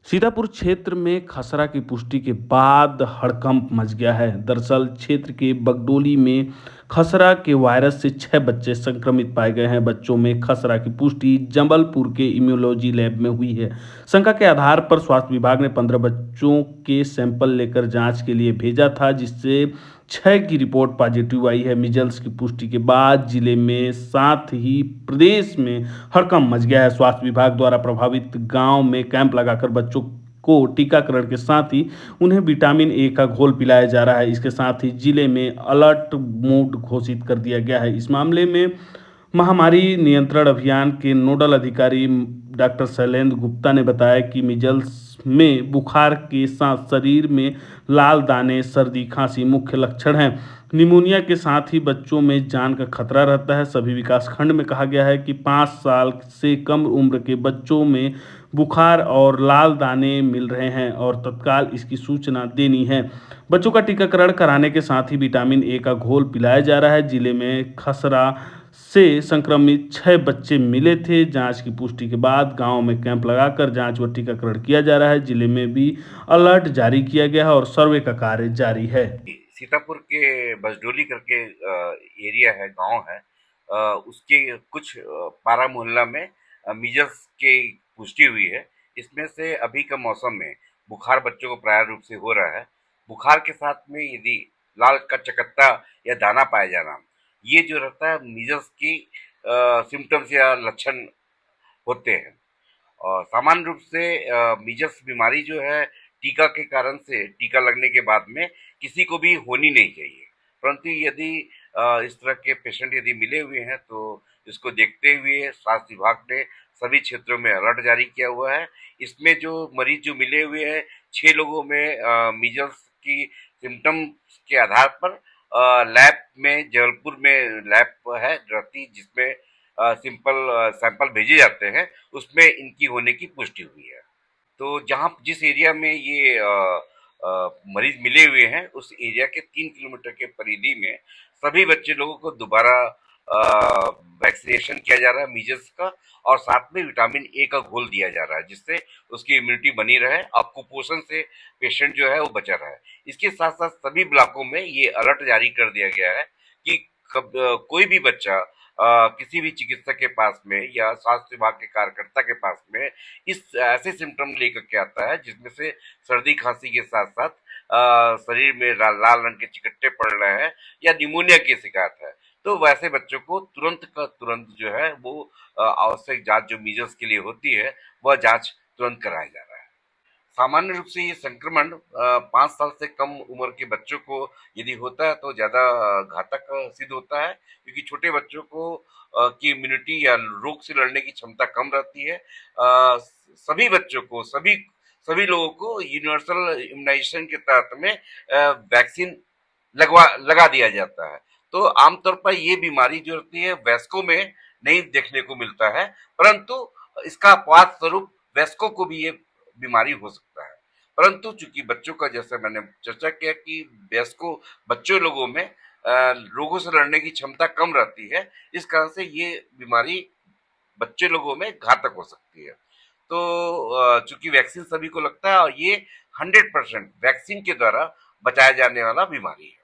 सीतापुर क्षेत्र में खसरा की पुष्टि के बाद हड़कंप मच गया है। दरअसल क्षेत्र के बगडोली में खसरा के वायरस से 6 बच्चे संक्रमित पाए गए हैं। बच्चों में खसरा की पुष्टि जबलपुर के इम्यूनोलॉजी लैब में हुई है। शंका के आधार पर स्वास्थ्य विभाग ने 15 बच्चों के सैंपल लेकर जांच के लिए भेजा था, जिससे 6 की रिपोर्ट पॉजिटिव आई है। मिजल्स की पुष्टि के बाद जिले में साथ ही प्रदेश में हड़कंप मच गया है। स्वास्थ्य विभाग द्वारा प्रभावित गांव में कैंप लगाकर बच्चों को टीकाकरण के साथ ही उन्हें विटामिन ए का घोल पिलाया जा रहा है। इसके साथ ही जिले में अलर्ट मोड घोषित कर दिया गया है। इस मामले में महामारी नियंत्रण अभियान के नोडल अधिकारी डॉक्टर शैलेंद्र गुप्ता ने बताया कि मिजल्स में बुखार के साथ शरीर में लाल दाने, सर्दी, खांसी मुख्य लक्षण हैं। निमोनिया के साथ ही बच्चों में जान का खतरा रहता है। सभी विकासखंड में कहा गया है कि 5 साल से कम उम्र के बच्चों में बुखार और लाल दाने मिल रहे हैं और तत्काल इसकी सूचना देनी है। बच्चों का टीकाकरण कराने के साथ ही विटामिन ए का घोल पिलाया जा रहा है। जिले में खसरा से संक्रमित 6 बच्चे मिले थे। जांच की पुष्टि के बाद गांव में कैंप लगाकर जांच व टीकाकरण किया जा रहा है। जिले में भी अलर्ट जारी किया गया है और सर्वे का कार्य जारी है। सीतापुर के बसडोली करके एरिया है, गांव है। उसके कुछ पारा मोहल्ला में मीजल्स की पुष्टि हुई है। इसमें से अभी का मौसम में बुखार बच्चों को प्राय रूप से हो रहा है। बुखार के साथ में यदि लाल का चकत्ता या दाना पाया जाना, ये जो रहता है मीजल्स की सिम्टम्स या लक्षण होते हैं। और सामान्य रूप से मीजल्स बीमारी जो है टीका के कारण से, टीका लगने के बाद में किसी को भी होनी नहीं चाहिए। परंतु यदि इस तरह के पेशेंट यदि मिले हुए हैं तो इसको देखते हुए स्वास्थ्य विभाग ने सभी क्षेत्रों में अलर्ट जारी किया हुआ है। इसमें जो मरीज जो मिले हुए हैं, 6 लोगों में मीजल्स की सिम्टम्स के आधार पर लैब में, जबलपुर में लैब है रहती, जिसमें सिंपल सैंपल भेजे जाते हैं, उसमें इनकी होने की पुष्टि हुई है। तो जहाँ जिस एरिया में ये मरीज मिले हुए हैं, उस एरिया के 3 किलोमीटर के परिधि में सभी बच्चे लोगों को दोबारा वैक्सीनेशन किया जा रहा है मीजल्स का, और साथ में विटामिन ए का घोल दिया जा रहा है, जिससे उसकी इम्यूनिटी बनी रहे और कुपोषण से पेशेंट जो है वो बचा रहे। इसके साथ साथ सभी ब्लॉकों में ये अलर्ट जारी कर दिया गया है कि कोई भी बच्चा किसी भी चिकित्सक के पास में या स्वास्थ्य विभाग के कार्यकर्ता के पास में इस ऐसे सिम्टम लेकर के आता है जिसमें से सर्दी खांसी के साथ साथ शरीर में लाल रंग के चिकट्टे पड़ रहे हैं या निमोनिया की शिकायत है, तो वैसे बच्चों को तुरंत का तुरंत जो है वो आवश्यक जांच जो मीजल्स के लिए होती है, वह जांच तुरंत कराया जा रहा है। सामान्य रूप से ये संक्रमण 5 साल से कम उम्र के बच्चों को यदि होता है तो ज़्यादा घातक सिद्ध होता है, क्योंकि छोटे बच्चों को की इम्यूनिटी या रोग से लड़ने की क्षमता कम रहती है। सभी बच्चों को, सभी सभी लोगों को यूनिवर्सल इम्यूनाइजेशन के तहत में वैक्सीन लगा दिया जाता है। तो आमतौर पर ये बीमारी जो रहती है वयस्कों में नहीं देखने को मिलता है, परंतु इसका अपवाद स्वरूप वयस्कों को भी ये बीमारी हो सकता है। परंतु चूंकि बच्चों का, जैसे मैंने चर्चा किया कि वयस्कों बच्चों लोगों में रोगों से लड़ने की क्षमता कम रहती है, इस कारण से ये बीमारी बच्चे लोगों में घातक हो सकती है। तो चूंकि वैक्सीन सभी को लगता है और ये 100% वैक्सीन के द्वारा बचाया जाने वाला बीमारी है।